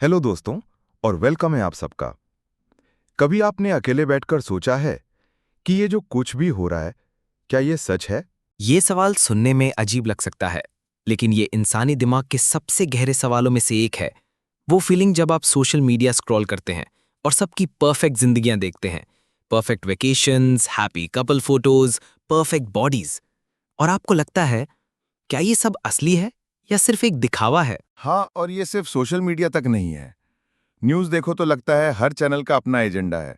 Hello दोस्तों और welcome है आप सबका। कभी आपने अकेले बैठकर सोचा है कि ये जो कुछ भी हो रहा है, क्या ये सच है? ये सवाल सुनने में अजीब लग सकता है, लेकिन ये इंसानी दिमाग के सबसे गहरे सवालों में से एक है। वो फीलिंग जब आप सोशल मीडिया स्क्रॉल करते हैं और सबकी परफेक्ट जिंदगियां देखते हैं, perfect vacations, happy couple photos, perfect bodies, और आपको लगता है, क्या ये सब असली है या सिर्फ एक दिखावा है? हाँ, और ये सिर्फ सोशल मीडिया तक नहीं है। न्यूज़ देखो तो लगता है हर चैनल का अपना एजेंडा है।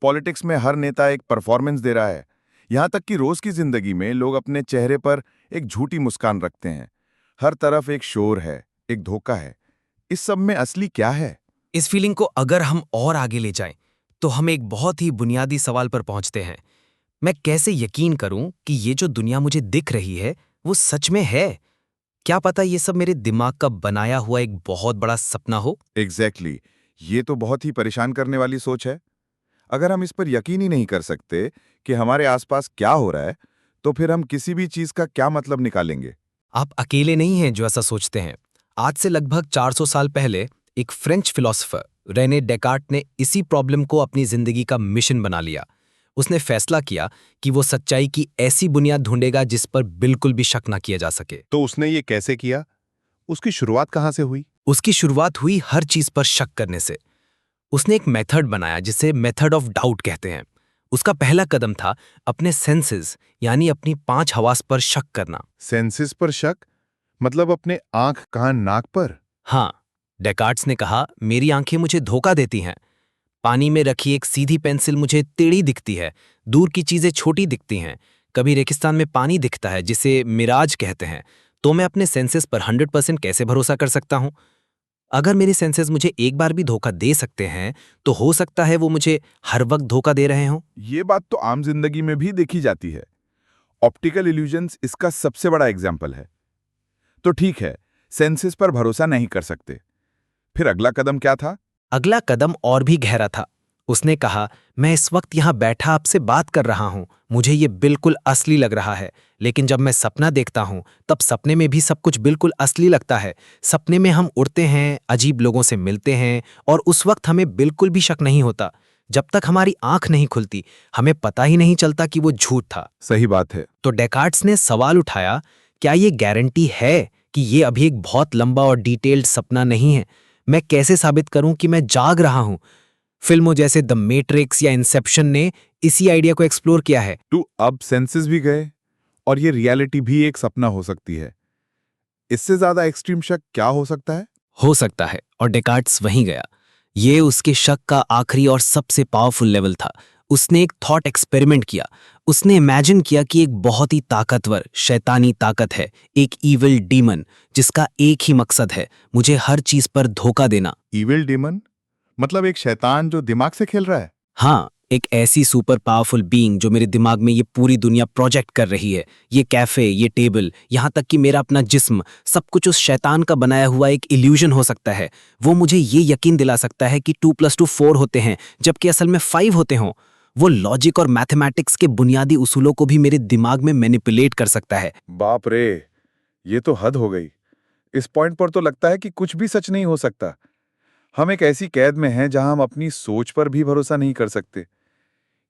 पॉलिटिक्स में हर नेता एक परफॉर्मेंस दे रहा है। यहाँ तक कि रोज की जिंदगी में लोग अपने चेहरे पर एक झूठी मुस्कान रखते हैं। हर तरफ एक शोर है, एक धोखा है। इस सब में असली क्या है? इस फीलिंग को अगर हम और आगे ले जाएं, तो हम एक बहुत ही बुनियादी सवाल पर पहुंचते हैं। मैं कैसे यकीन करूं कि ये जो दुनिया मुझे दिख रही है, वो सच में है? क्या पता ये सब मेरे दिमाग का बनाया हुआ एक बहुत बड़ा सपना हो? एग्जैक्टली ये तो बहुत ही परेशान करने वाली सोच है। अगर हम इस पर यकीन ही नहीं कर सकते कि हमारे आसपास क्या हो रहा है, तो फिर हम किसी भी चीज का क्या मतलब निकालेंगे? आप अकेले नहीं हैं जो ऐसा सोचते हैं। आज से लगभग 400 साल पहले एक फ्रेंच फिलोसोफर रेने डेकार्ट ने इसी प्रॉब्लम को अपनी जिंदगी का मिशन बना लिया। उसने फैसला किया कि वो सच्चाई की ऐसी बुनियाद ढूंढेगा जिस पर बिल्कुल भी शक ना किया जा सके। तो उसने ये कैसे किया? उसकी शुरुआत कहाँ से हुई? उसकी शुरुआत हुई हर चीज पर शक करने से। उसने एक मेथड बनाया जिसे मेथड ऑफ डाउट कहते हैं। उसका पहला कदम था अपने सेंसेस यानी अपनी 5 हवास पर शक करना। सेंसेस पर शक? मतलब अपने आंख, कान, नाक पर? हाँ, डेकार्ट्स ने कहा, मेरी आंखें मुझे धोखा देती हैं। पानी में रखी एक सीधी पेंसिल मुझे टेढ़ी दिखती है। दूर की चीजें छोटी दिखती हैं। कभी रेगिस्तान में पानी दिखता है जिसे मिराज कहते हैं। तो मैं अपने सेंसेस पर 100% कैसे भरोसा कर सकता हूं? अगर मेरे सेंसेस मुझे एक बार भी धोखा दे सकते हैं, तो हो सकता है वो मुझे हर वक्त धोखा दे रहे हों। ये बात तो आम जिंदगी में भी देखी जाती है। ऑप्टिकल इल्यूजन्स इसका सबसे बड़ा एग्जाम्पल है। तो ठीक है, सेंसेस पर भरोसा नहीं कर सकते। फिर अगला कदम क्या था? अगला कदम और भी गहरा था। उसने कहा, मैं इस वक्त यहाँ बैठा आपसे बात कर रहा हूँ, मुझे ये बिल्कुल असली लग रहा है। लेकिन जब मैं सपना देखता हूँ, तब सपने में भी सब कुछ बिल्कुल असली लगता है। सपने में हम उड़ते हैं, अजीब लोगों से मिलते हैं, और उस वक्त हमें बिल्कुल भी शक नहीं होता। जब तक हमारी आंख नहीं खुलती, हमें पता ही नहीं चलता कि वो झूठ था। सही बात है। तो डेकार्ट्स ने सवाल उठाया, क्या ये गारंटी है कि ये अभी एक बहुत लंबा और डिटेल्ड सपना नहीं है? मैं कैसे साबित करूं कि मैं जाग रहा हूं? फिल्मों जैसे द मैट्रिक्स या इंसेप्शन ने इसी आइडिया को एक्सप्लोर किया है। अब सेंसेस भी गए और ये रियलिटी भी एक सपना हो सकती है। इससे ज्यादा एक्सट्रीम शक क्या हो सकता है? हो सकता है, और डेकार्ट्स वहीं गया। ये उसके शक का आखिरी और सबसे पावरफुल लेवल था। उसने एक थॉट एक्सपेरिमेंट किया। उसने इमेजिन किया कि एक बहुत ही ताकतवर शैतानी ताकत है, एक इविल डीमन, जिसका एक ही मकसद है, मुझे हर चीज पर धोखा देना। Evil demon? मतलब एक शैतान जो दिमाग से खेल रहा है? हाँ, एक ऐसी सुपर पावरफुल बीइंग जो मेरे दिमाग में ये पूरी दुनिया प्रोजेक्ट कर रही है। ये कैफे, ये टेबल, यहाँ तक कि मेरा अपना जिस्म, सब कुछ उस शैतान का बनाया हुआ एक इल्यूजन हो सकता है। वो मुझे ये यकीन दिला सकता है कि 2+2 4 होते हैं, जबकि असल में 5 होते हों। वो लॉजिक और मैथमेटिक्स के बुनियादी उसूलों को भी मेरे दिमाग में मैनिपुलेट कर सकता है। बाप रे, ये तो हद हो गई। इस पॉइंट पर तो लगता है कि कुछ भी सच नहीं हो सकता। हम एक ऐसी कैद में हैं जहां हम अपनी सोच पर भी भरोसा नहीं कर सकते।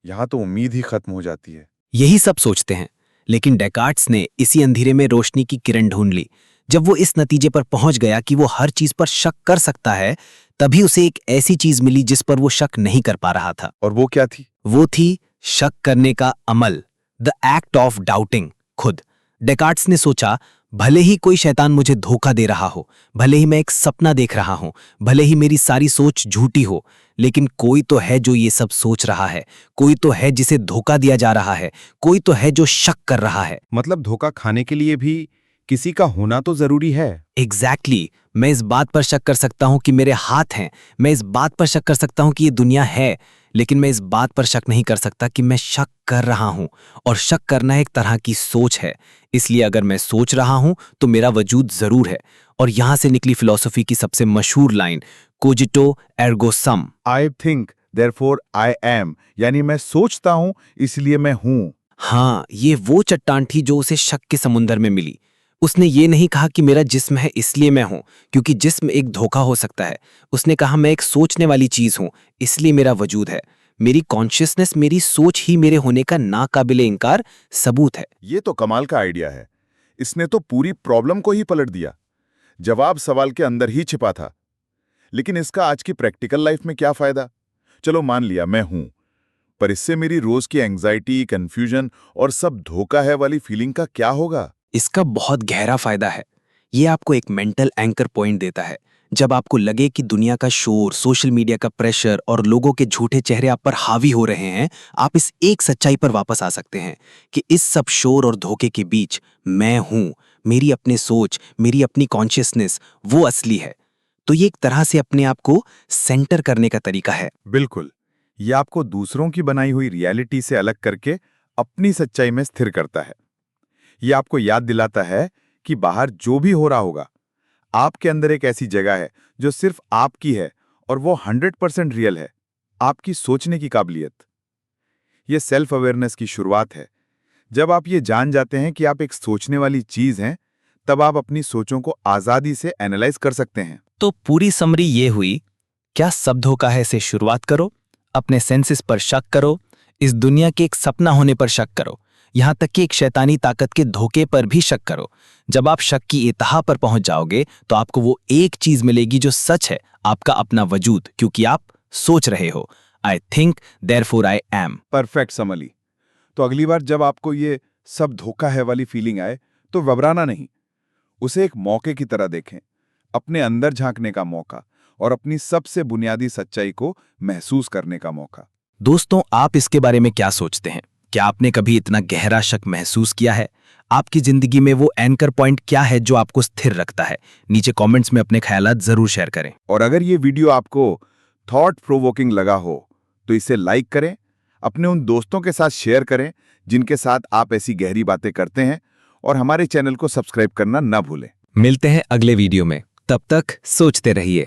यहां तो उम्मीद ही खत्म हो जाती है। यही सब सोचते हैं, लेकिन डेकार्ट्स ने इसी अंधेरे में रोशनी की किरण ढूंढ ली। जब वो इस नतीजे पर पहुंच गया कि वो हर चीज पर शक कर सकता है, तभी उसे एक ऐसी चीज मिली जिस पर वो शक नहीं कर पा रहा था। और वो क्या थी? वो थी शक करने का अमल, द एक्ट ऑफ डाउटिंग खुद। डेकार्ट्स ने सोचा, भले ही कोई शैतान मुझे धोखा दे रहा हो, भले ही मैं एक सपना देख रहा हूं, भले ही मेरी सारी सोच झूठी हो, लेकिन कोई तो है जो ये सब सोच रहा है, कोई तो है जिसे धोखा दिया जा रहा है, कोई तो है जो शक कर रहा है। मतलब धोखा खाने के लिए भी किसी का होना तो जरूरी है। एग्जैक्टली मैं इस बात पर शक कर सकता हूं कि मेरे हाथ हैं, मैं इस बात पर शक कर सकता हूं कि ये दुनिया है, लेकिन मैं इस बात पर शक नहीं कर सकता कि मैं शक कर रहा हूं। और शक करना एक तरह की सोच है। इसलिए अगर मैं सोच रहा हूं तो मेरा वजूद जरूर है। और यहां से निकली फिलॉसफी की सबसे मशहूर line, cogito ergo sum. I think therefore I am, यानी मैं सोचता हूं इसलिए मैं हूं। हाँ, ये वो चट्टान थी जो उसे शक के समुंदर में मिली। उसने ये नहीं कहा कि मेरा जिस्म है इसलिए मैं हूं, क्योंकि जिस्म एक धोखा हो सकता है। उसने कहा मैं एक सोचने वाली चीज हूं, इसलिए मेरा वजूद है। मेरी कॉन्शियसनेस, मेरी सोच ही मेरे होने का नाकाबिले इनकार सबूत है। ये तो कमाल का आइडिया है। इसने तो पूरी प्रॉब्लम को ही पलट दिया। जवाब सवाल के अंदर ही छिपा था। लेकिन इसका आज की प्रैक्टिकल लाइफ में क्या फायदा? चलो मान लिया मैं हूं, पर इससे मेरी रोज की एंग्जाइटी, कंफ्यूजन और सब धोखा है वाली फीलिंग का क्या होगा? इसका बहुत गहरा फायदा है। ये आपको एक मेंटल एंकर पॉइंट देता है। जब आपको लगे कि दुनिया का शोर, सोशल मीडिया का प्रेशर और लोगों के झूठे चेहरे आप पर हावी हो रहे हैं, आप इस एक सच्चाई पर वापस आ सकते हैं कि इस सब शोर और धोखे के बीच मैं हूं, मेरी अपनी सोच, मेरी अपनी कॉन्शियसनेस, वो असली है। तो ये एक तरह से अपने आप को सेंटर करने का तरीका है। बिल्कुल। ये आपको दूसरों की बनाई हुई रियलिटी से अलग करके अपनी सच्चाई में स्थिर करता है। ये आपको याद दिलाता है कि बाहर जो भी हो रहा होगा, आपके अंदर एक ऐसी जगह है जो सिर्फ आपकी है और वो 100% रियल है, आपकी सोचने की काबिलियत। ये सेल्फ अवेयरनेस की शुरुआत है। जब आप ये जान जाते हैं कि आप एक सोचने वाली चीज हैं, तब आप अपनी सोचों को आजादी से एनालाइज कर सकते हैं। तो पूरी समरी ये हुई, क्या सब धोखा है से शुरुआत करो, अपने सेंसेस पर शक करो, इस दुनिया के एक सपना होने पर शक करो, यहां तक कि एक शैतानी ताकत के धोखे पर भी शक करो। जब आप शक की इंतहा पर पहुंच जाओगे तो आपको वो एक चीज मिलेगी जो सच है, आपका अपना वजूद, क्योंकि आप सोच रहे हो। I think therefore I am. Perfect समली। तो अगली बार जब आपको ये सब धोखा है वाली फीलिंग आए, तो घबराना नहीं, उसे एक मौके की तरह देखें, अपने अंदर झांकने का मौका और अपनी सबसे बुनियादी सच्चाई को महसूस करने का मौका। दोस्तों, आप इसके बारे में क्या सोचते हैं? क्या आपने कभी इतना गहरा शक महसूस किया है? आपकी जिंदगी में वो एंकर पॉइंट क्या है जो आपको स्थिर रखता है? नीचे कमेंट्स में अपने ख्यालात जरूर शेयर करें। और अगर ये वीडियो आपको थॉट प्रोवोकिंग लगा हो, तो इसे लाइक करें, अपने उन दोस्तों के साथ शेयर करें जिनके साथ आप ऐसी गहरी बातें करते हैं, और हमारे चैनल को सब्सक्राइब करना ना भूलें। मिलते हैं अगले वीडियो में, तब तक सोचते रहिए।